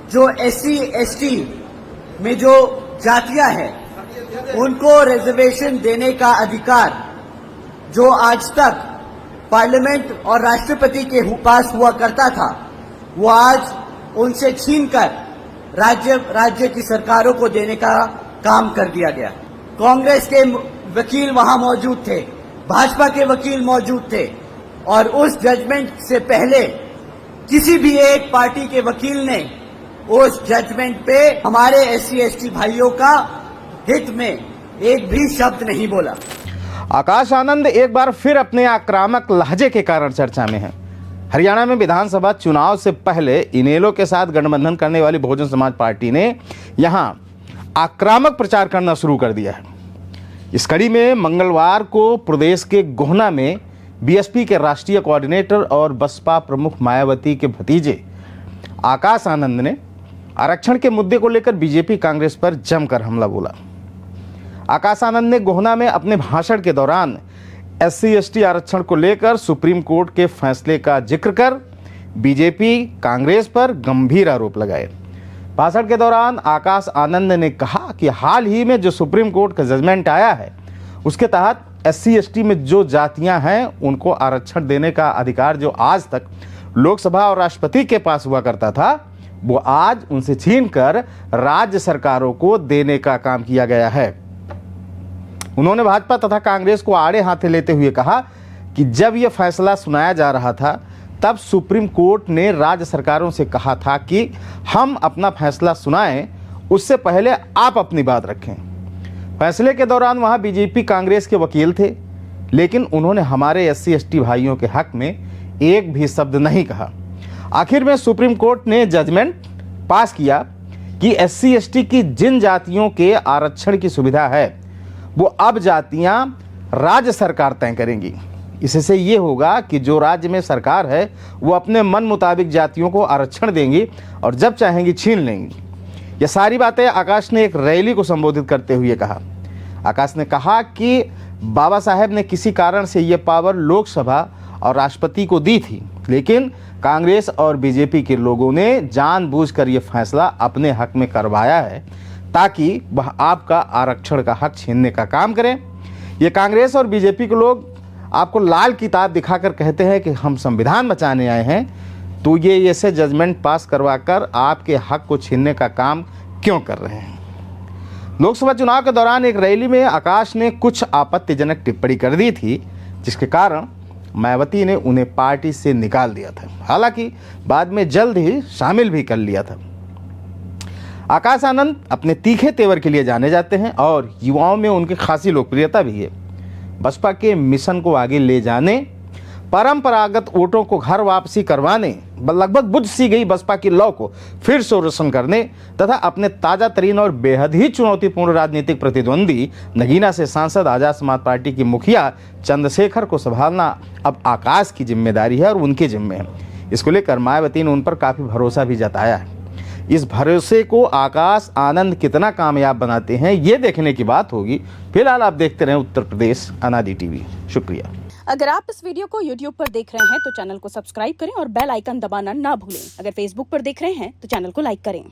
जो SC ST में जो जातियां हैं उनको रिजर्वेशन देने का अधिकार जो आज तक पार्लियामेंट और राष्ट्रपति के पास हुआ करता था, वो आज उनसे छीनकर राज्य की सरकारों को देने का काम कर दिया गया। कांग्रेस के वकील वहां मौजूद थे, भाजपा के वकील मौजूद थे और उस जजमेंट से पहले किसी भी एक पार्टी के वकील ने उस जजमेंट पे हमारे SC ST भाइयों का हित में एक भी शब्द नहीं बोला। आकाश आनंद एक बार फिर अपने आक्रामक लहजे के कारण चर्चा में हैं। हरियाणा में विधानसभा चुनाव से पहले इनेलो के साथ गठबंधन करने वाली बहुजन समाज पार्टी ने यहां आक्रामक प्रचार करना शुरू कर दिया है। इस कड़ी में मंगलवार को प्रदेश के गोहना में BSP के राष्ट्रीय कोऑर्डिनेटर और बसपा प्रमुख मायावती के भतीजे आकाश आनंद ने आरक्षण के मुद्दे को लेकर बीजेपी कांग्रेस पर जमकर हमला बोला। आकाश आनंद ने गोहना में अपने भाषण के दौरान SC ST आरक्षण को लेकर सुप्रीम कोर्ट के फैसले का जिक्र कर बीजेपी कांग्रेस पर गंभीर आरोप लगाए। भाषण के दौरान आकाश आनंद ने कहा कि हाल ही में जो सुप्रीम कोर्ट का जजमेंट आया है उसके तहत SC ST में जो जातियां हैं उनको आरक्षण देने का अधिकार जो आज तक लोकसभा और राष्ट्रपति के पास हुआ करता था, वो आज उनसे छीनकर राज्य सरकारों को देने का काम किया गया है। उन्होंने भाजपा तथा कांग्रेस को आड़े हाथे लेते हुए कहा कि जब यह फैसला सुनाया जा रहा था तब सुप्रीम कोर्ट ने राज्य सरकारों से कहा था कि हम अपना फैसला सुनाएं, उससे पहले आप अपनी बात रखें। फैसले के दौरान वहां बीजेपी कांग्रेस के वकील थे, लेकिन उन्होंने हमारे SC ST भाइयों के हक में एक भी शब्द नहीं कहा। आखिर में सुप्रीम कोर्ट ने जजमेंट पास किया कि SC ST की जिन जातियों के आरक्षण की सुविधा है वो अब जातियां राज्य सरकार तय करेंगी। इससे ये होगा कि जो राज्य में सरकार है वो अपने मन मुताबिक जातियों को आरक्षण देंगी और जब चाहेंगी छीन लेंगी। ये सारी बातें आकाश ने एक रैली को संबोधित करते हुए कहा। आकाश ने कहा कि बाबा साहेब ने किसी कारण से ये पावर लोकसभा और राष्ट्रपति को दी थी, लेकिन कांग्रेस और बीजेपी के लोगों ने जानबूझकर ये फैसला अपने हक में करवाया है ताकि वह आपका आरक्षण का हक छीनने का काम करें। ये कांग्रेस और बीजेपी के लोग आपको लाल किताब दिखाकर कहते हैं कि हम संविधान बचाने आए हैं, तो ये ऐसे जजमेंट पास करवाकर आपके हक को छीनने का काम क्यों कर रहे हैं। लोकसभा चुनाव के दौरान एक रैली में आकाश ने कुछ आपत्तिजनक टिप्पणी कर दी थी, जिसके कारण मायावती ने उन्हें पार्टी से निकाल दिया था। हालांकि बाद में जल्द ही शामिल भी कर लिया था। आकाश आनंद अपने तीखे तेवर के लिए जाने जाते हैं और युवाओं में उनकी खासी लोकप्रियता भी है। बसपा के मिशन को आगे ले जाने, परंपरागत वोटों को घर वापसी करवाने, लगभग बुझ सी गई बसपा की लौ को फिर से रोशन करने तथा अपने ताजा तरीन और बेहद ही चुनौतीपूर्ण राजनीतिक प्रतिद्वंदी नगीना से सांसद आजाद समाज पार्टी की मुखिया चंद्रशेखर को संभालना अब आकाश की जिम्मेदारी है और उनके जिम्मे है। इसको लेकर मायावती ने उन पर काफी भरोसा भी जताया है। इस भरोसे को आकाश आनंद कितना कामयाब बनाते हैं ये देखने की बात होगी। फिलहाल आप देखते रहें उत्तर प्रदेश अनादि टीवी। शुक्रिया। अगर आप इस वीडियो को YouTube पर देख रहे हैं तो चैनल को सब्सक्राइब करें और बेल आइकन दबाना ना भूलें। अगर Facebook पर देख रहे हैं तो चैनल को लाइक करें।